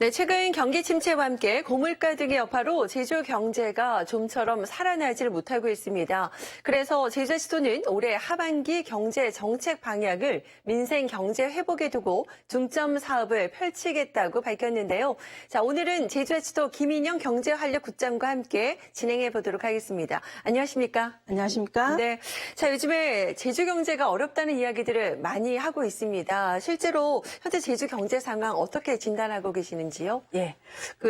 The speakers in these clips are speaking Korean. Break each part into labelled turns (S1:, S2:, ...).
S1: 네, 최근 경기 침체와 함께 고물가 등의 여파로 제주 경제가 좀처럼 살아나지를 못하고 있습니다. 그래서 제주시도는 올해 하반기 경제 정책 방향을 민생 경제 회복에 두고 중점 사업을 펼치겠다고 밝혔는데요. 자, 오늘은 제주시도 김인영 경제활력국장과 함께 진행해 보도록 하겠습니다. 안녕하십니까?
S2: 안녕하십니까?
S1: 네. 자, 요즘에 제주 경제가 어렵다는 이야기들을 많이 하고 있습니다. 실제로 현재 제주 경제 상황 어떻게 진단하고 계시는지요?
S2: 예.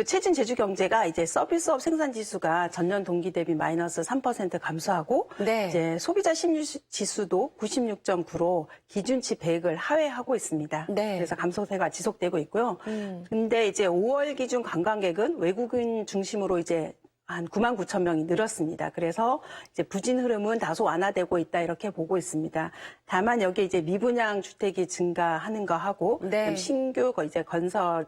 S2: 최근 제주 경제가 이제 서비스업 생산 지수가 전년 동기 대비 마이너스 3% 감소하고,
S1: 네.
S2: 이제 소비자 심리 지수도 96.9로 기준치 100을 하회하고 있습니다.
S1: 네.
S2: 그래서 감소세가 지속되고 있고요. 근데 이제 5월 기준 관광객은 외국인 중심으로 이제 한 9만 9천 명이 늘었습니다. 그래서 이제 부진 흐름은 다소 완화되고 있다 이렇게 보고 있습니다. 다만 여기 이제 미분양 주택이 증가하는 거하고
S1: 네.
S2: 신규 이제 건설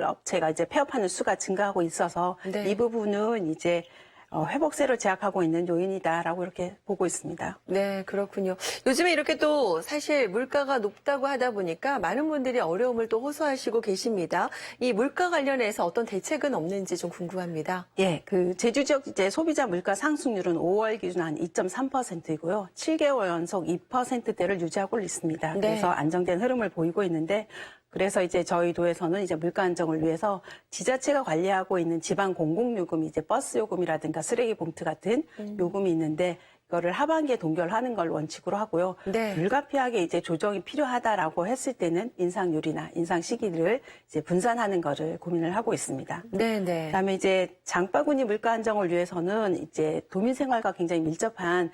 S2: 업체가 이제 폐업하는 수가 증가하고 있어서
S1: 네.
S2: 이 부분은 이제 회복세를 제약하고 있는 요인이다라고 이렇게 보고 있습니다.
S1: 네, 그렇군요. 요즘에 이렇게 또 사실 물가가 높다고 하다 보니까 많은 분들이 어려움을 또 호소하시고 계십니다. 이 물가 관련해서 어떤 대책은 없는지 좀 궁금합니다.
S2: 예, 제주 지역 이제 소비자 물가 상승률은 5월 기준 한 2.3%이고요. 7개월 연속 2%대를 유지하고 있습니다.
S1: 네.
S2: 그래서 안정된 흐름을 보이고 있는데, 그래서 이제 저희 도에서는 이제 물가 안정을 위해서 지자체가 관리하고 있는 지방 공공요금, 이제 버스 요금이라든가 쓰레기 봉투 같은 요금이 있는데, 이거를 하반기에 동결하는 걸 원칙으로 하고요.
S1: 네.
S2: 불가피하게 이제 조정이 필요하다라고 했을 때는 인상률이나 인상 시기를 이제 분산하는 거를 고민을 하고 있습니다.
S1: 네, 네.
S2: 그다음에 이제 장바구니 물가 안정을 위해서는 이제 도민 생활과 굉장히 밀접한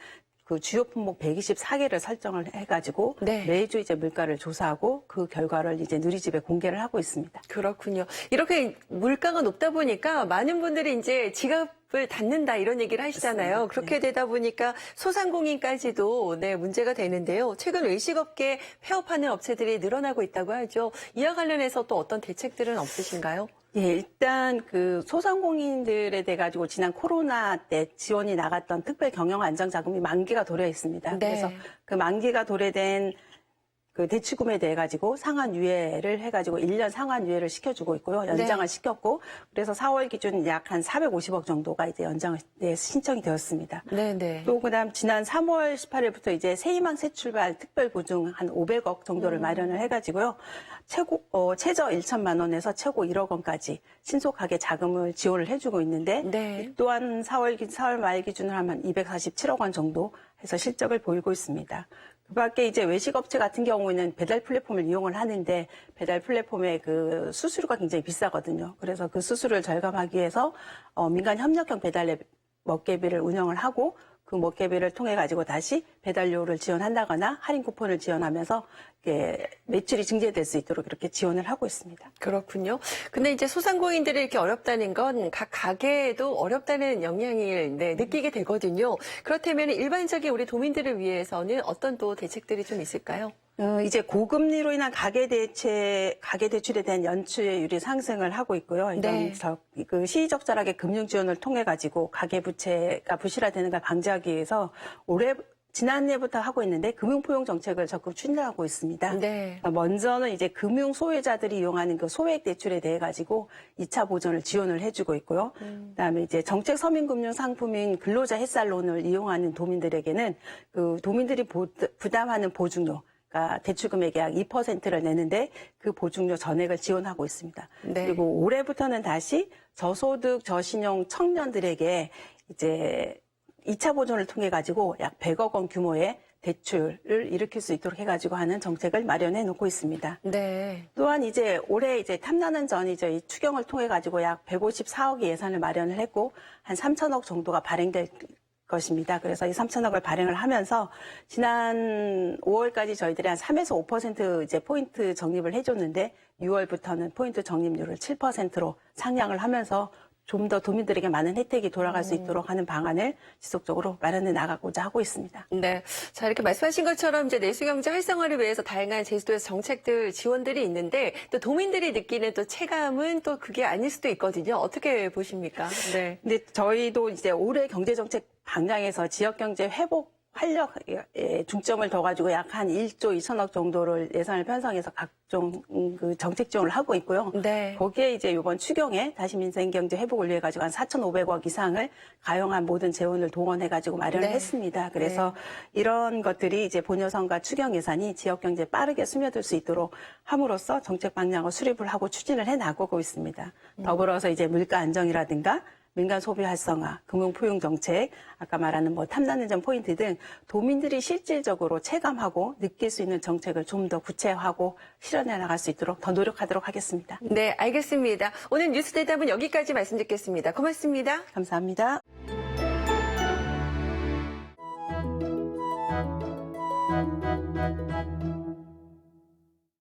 S2: 주요 품목 124개를 설정을 해가지고
S1: 네.
S2: 매주 이제 물가를 조사하고 그 결과를 이제 누리집에 공개를 하고 있습니다.
S1: 그렇군요. 이렇게 물가가 높다 보니까 많은 분들이 이제 지갑을 닫는다 이런 얘기를 하시잖아요.
S2: 그렇습니다.
S1: 그렇게 되다 보니까 소상공인까지도 네, 문제가 되는데요. 최근 외식업계 폐업하는 업체들이 늘어나고 있다고 하죠. 이와 관련해서 또 어떤 대책들은 없으신가요?
S2: 예, 일단 소상공인들에 대해 가지고 지난 코로나 때 지원이 나갔던 특별 경영 안정 자금이 만기가 도래 있습니다.
S1: 네.
S2: 그래서 그 만기가 도래된 대출금에 대해 가지고 상환 유예를 해가지고 1년 상환 유예를 시켜주고 있고요. 연장을
S1: 네.
S2: 시켰고, 그래서 4월 기준 약 한 450억 정도가 이제 연장에 신청이 되었습니다.
S1: 네, 네.
S2: 또 그다음 지난 3월 18일부터 이제 새희망 새 출발 특별 보증 한 500억 정도를 마련을 해가지고요. 최저 1천만 원에서 최고 1억 원까지 신속하게 자금을 지원을 해주고 있는데,
S1: 네.
S2: 또한 4월 말 기준으로 하면 247억 원 정도 해서 실적을 보이고 있습니다. 그 밖에 이제 외식업체 같은 경우에는 배달 플랫폼을 이용을 하는데, 배달 플랫폼의 수수료가 굉장히 비싸거든요. 그래서 그 수수료를 절감하기 위해서 민간 협력형 배달 앱 먹개비를 운영을 하고, 그 먹개비를 통해 가지고 다시 배달료를 지원한다거나 할인 쿠폰을 지원하면서 매출이 증대될 수 있도록 이렇게 지원을 하고 있습니다.
S1: 그렇군요. 근데 이제 소상공인들이 이렇게 어렵다는 건 각 가게에도 어렵다는 영향을 느끼게 되거든요. 그렇다면 일반적인 우리 도민들을 위해서는 어떤 또 대책들이 좀 있을까요?
S2: 이제 고금리로 인한 가계 대출에 대한 연체율이 상승을 하고 있고요.
S1: 네.
S2: 시의적절하게 금융 지원을 통해 가지고 가계 부채가 부실화되는 걸 방지하기 위해서 지난해부터 하고 있는데 금융포용 정책을 적극 추진하고 있습니다.
S1: 네.
S2: 먼저는 이제 금융 소외자들이 이용하는 소액 대출에 대해 가지고 2차 보전을 지원을 해주고 있고요. 그다음에 이제 정책 서민금융 상품인 근로자 햇살론을 이용하는 도민들에게는 도민들이 부담하는 보증료, 대출 금액의 약 2%를 내는데 그 보증료 전액을 지원하고 있습니다.
S1: 네.
S2: 그리고 올해부터는 다시 저소득 저신용 청년들에게 이제 2차 보전을 통해 가지고 약 100억 원 규모의 대출을 일으킬 수 있도록 해가지고 하는 정책을 마련해 놓고 있습니다.
S1: 네.
S2: 또한 이제 올해 이제 탐나는 전이 저희 추경을 통해 가지고 약 154억의 예산을 마련을 했고 한 3천억 정도가 발행될 것입니다. 그래서 이 3천억을 발행을 하면서 지난 5월까지 저희들이 한 3에서 5% 이제 포인트 적립을 해줬는데 6월부터는 포인트 적립률을 7%로 상향을 하면서 좀 더 도민들에게 많은 혜택이 돌아갈 수 있도록 하는 방안을 지속적으로 마련해 나가고자 하고 있습니다.
S1: 네. 자, 이렇게 말씀하신 것처럼 이제 내수경제 활성화를 위해서 다양한 제주도에서 정책들, 지원들이 있는데 또 도민들이 느끼는 또 체감은 또 그게 아닐 수도 있거든요. 어떻게 보십니까? 네.
S2: 근데 저희도 이제 올해 경제정책 방향에서 지역경제 회복 활력에 중점을 둬가지고 약 한 1조 2천억 정도를 예산을 편성해서 각종 그 정책 지원을 하고 있고요.
S1: 네.
S2: 거기에 이제 이번 추경에 다시 민생경제 회복을 위해 가지고 한 4,500억 이상을 가용한 모든 재원을 동원해가지고 마련을
S1: 네.
S2: 했습니다. 그래서 이런 것들이 이제 본여성과 추경 예산이 지역 경제에 빠르게 스며들 수 있도록 함으로써 정책 방향을 수립을 하고 추진을 해 나가고 있습니다. 더불어서 이제 물가 안정이라든가 민간 소비 활성화, 금융 포용 정책, 아까 말하는 뭐 탐나는 점 포인트 등 도민들이 실질적으로 체감하고 느낄 수 있는 정책을 좀 더 구체화하고 실현해 나갈 수 있도록 더 노력하도록 하겠습니다.
S1: 네, 알겠습니다. 오늘 뉴스 대답은 여기까지 말씀 듣겠습니다. 고맙습니다.
S2: 감사합니다.